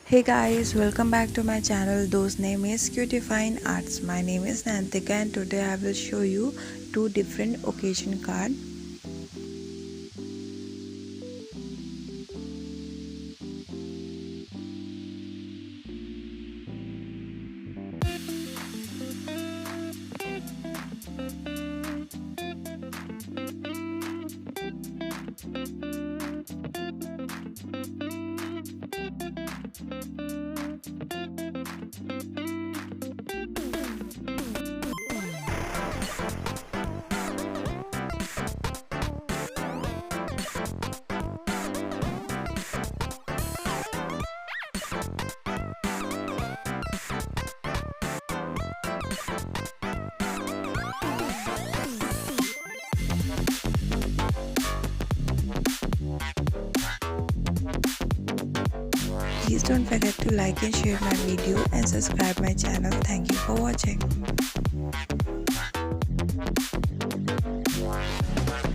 Hey guys, welcome back to my channel. Those name is Cutifine Arts. My name is Nantika and today I will show you two different occasion card. Please don't forget to like and share my video and subscribe my channel. Thank you for watching.